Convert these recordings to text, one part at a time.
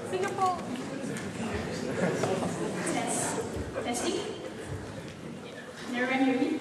Singapore. Testing. Can everyone hear me?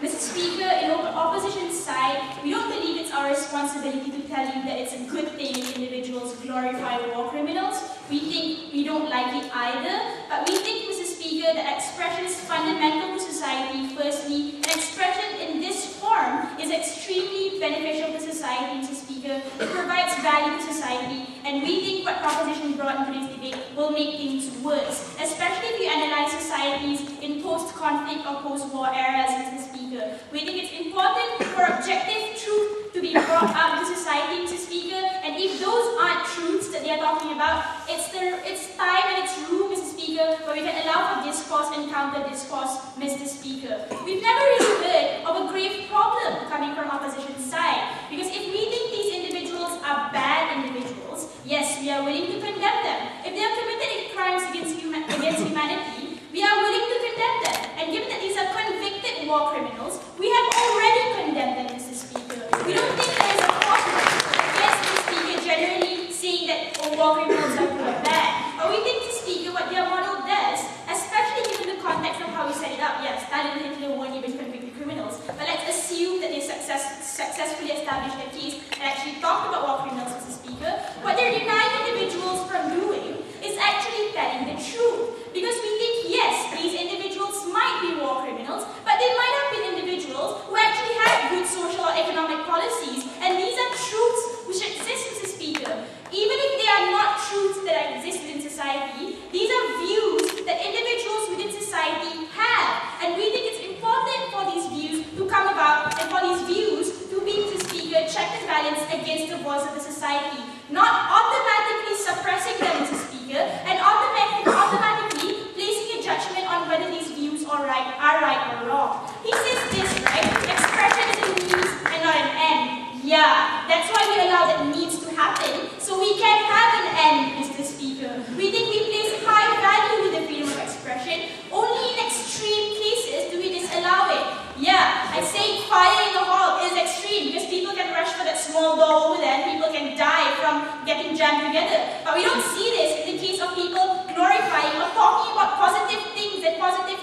Mr. Speaker, in opposition side, we don't believe it's our responsibility to tell you that it's a good thing if individuals glorify war criminals. We think we don't like it either, but we think, Mr. Speaker, that expression is fundamental to society. Firstly, an expression in this form is extremely beneficial to society, Mr. Speaker. It provides value to society, and we think what proposition brought into this debate will make things worse, especially if you analyze societies in post-conflict or post-war eras, Mr. Speaker. We think it's important for objective truth to be brought up to society, Mr. Speaker, and if those aren't truths that they are talking about, it's time and it's room, Mr. Speaker, where we can allow for discourse and counter-discourse, Mr. Speaker. We've never really heard of a grave problem coming from opposition side, because if we think these individuals are bad individuals, yes, we are willing to condemn them. If they have committed crimes against humanity, we are willing to condemn them. And given that these are convicted war criminals, we have already condemned them, Mr. Speaker. We don't think there is a problem against Mr. Speaker generally saying that war criminals are good or bad. But we think, Mr. Speaker, what their model does, especially given the context of how we set it up, yes, Stalin and Hitler weren't even convicted criminals, but let's assume that they successfully established their case and actually talked about war criminals, Mr. Speaker. What they're denying individuals from doing is actually telling the truth. Because we think, yes, these individuals might be war criminals, but they might have been individuals who actually had good social or economic policies, and these are truths which exist, Mr. Speaker. Even if they are not truths that exist in society, these are views that individuals within society have, and we think it's important for these views to come about, and for these views to be, Mr. Speaker, check and balance against the voice of the society, not automatically suppressing them, Mr. Speaker, and automatically placing a judgment on whether these views are right or wrong. He says this, right? Expression is a means and not an end. Yeah, that's why we allow that needs to happen, so we can have an end, Mr. Speaker. We think we place high value with the freedom of expression. Only in extreme cases do we disallow it. Yeah, I say fire in the hall is extreme because people can rush for that small door over there and people can die from getting jammed together. But we don't see this in the case of people glorifying or talking about positive things and positive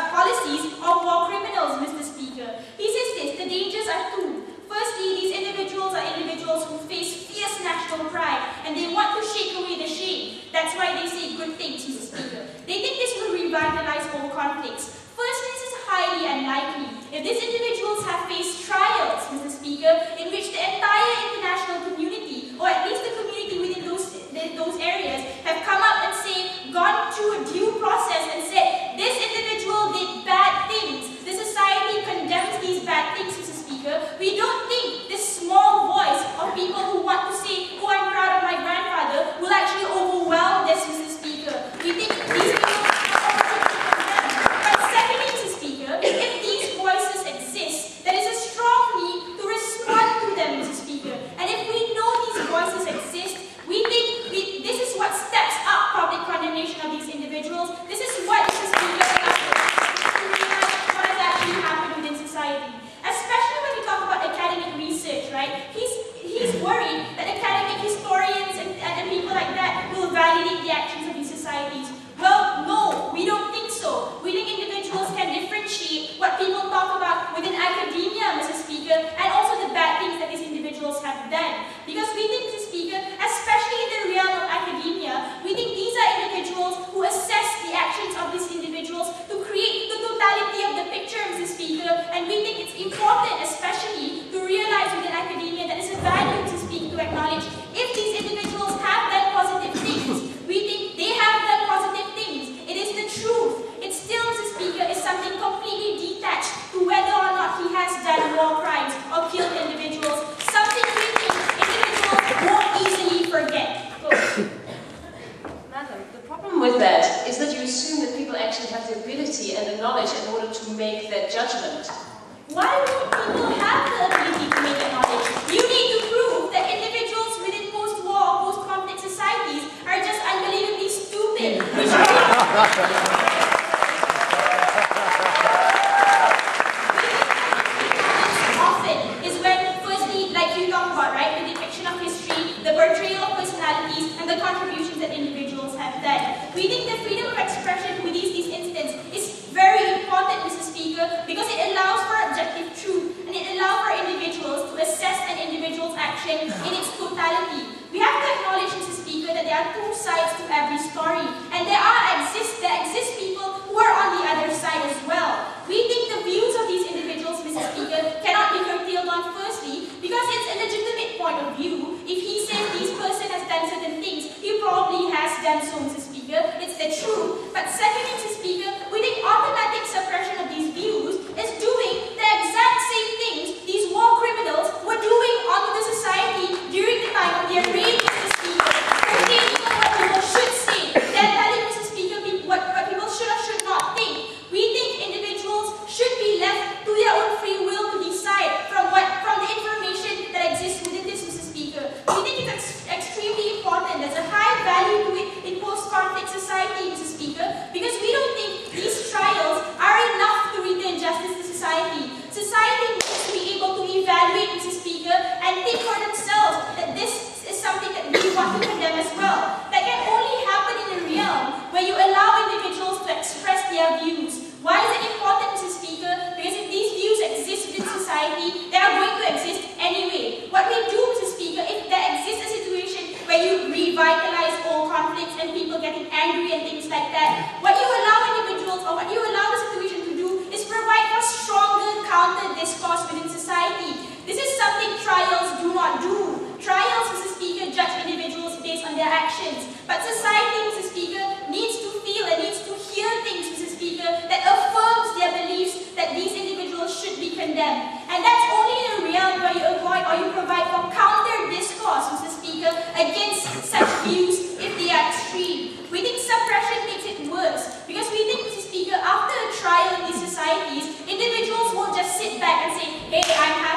policies of war criminals, Mr. Speaker. He says this, the dangers are two. Firstly, these individuals are individuals who face fierce national pride and they want to shake away the shame. That's why they say good things, Mr. Speaker. They think this will revitalize all conflicts. Firstly, this is highly unlikely. If these individuals have faced trials, Mr. Speaker, in which the entire international community, or at least the community within those areas, have come up and gone through a due process and said, this individual did bad things. The society condemns these bad things, Mr. Speaker. We don't think this small voice of people who want to say, oh, I'm proud of my grandfather, will actually overwhelm this, Mr. Speaker. We think these people are also condemned. But secondly, Mr. Speaker, if these voices exist, there is a strong need to respond to them, Mr. Speaker. And if we know these voices exist, we think this is what steps up public condemnation of these individuals. This is what, Mr. Speaker, what has actually happened within society. Especially when we talk about academic research, right? He's worried that academic historians and people like that will validate the actions of these societies. Well, no, we don't think so. We think individuals can differentiate what people talk about within academia, Mr. Speaker, and also the bad things that these individuals have done. Because we think, Mr. Speaker, especially in the realm of academia, we think these are individuals who assess the actions of these individuals to create the totality of the picture, Mr. Speaker, and we think it's important, especially, to realize within academia that it's a value, Mr. Speaker, to acknowledge if these individuals have done positive things, we think they have done positive things. It is the truth. It still, Mr. Speaker, is something completely detached to whether or not he has done war crimes or killed individuals, something we think individuals won't easily forget. Madam, the problem with that is that you assume that people actually have the ability and the knowledge in order to make that judgment. Why would people have question in its totality. We have to acknowledge, Mr. Speaker, that there are two sides to every story, and there exist people who are on the other side as well. We think the views of these individuals, Mr. Speaker, cannot be curtailed on firstly, because it's a legitimate point of view. If he says this person has done certain things, he probably has done so, Mr. Speaker. It's the truth. But secondly, Mr. Speaker, we think automatic suppression of these views is doing the exact same things these war criminals were doing onto the society during the time of their reign, Mr. Speaker. They're taking on what people should say. They're telling, Mr. Speaker, what people should or should not think. We think individuals should be left to their own free will to decide from the information that exists within this, Mr. Speaker. We think it's extremely important. There's a high value to it in post-conflict society, Mr. Speaker, because we don't think these trials are enough to return justice to society. Society needs to be able to evaluate, Mr. Speaker, and think for themselves that this is something that we want to condemn as well. That can only happen in a realm where you allow individuals to express their views. Why is it important, Mr. Speaker? Because if these views exist within society, they are going to exist anyway. What we do, Mr. Speaker, if there exists a situation where you revitalize all conflicts and people getting angry and things like that, what you allow individuals or what you allow the situation to do is provide for stronger counter discourse within society. This is something trials do not do. Trials, Mr. Speaker, judge individuals based on their actions. But society, Mr. Speaker, needs to feel and needs to hear things, Mr. Speaker, that affirms their beliefs that these individuals should be condemned. And that's only in a realm where you avoid or you provide for counter discourse, Mr. Speaker, against such views if they are extreme. We think suppression makes it worse because we think, Mr. Speaker, after a trial in these societies, individuals won't just sit back and say, hey, I'm happy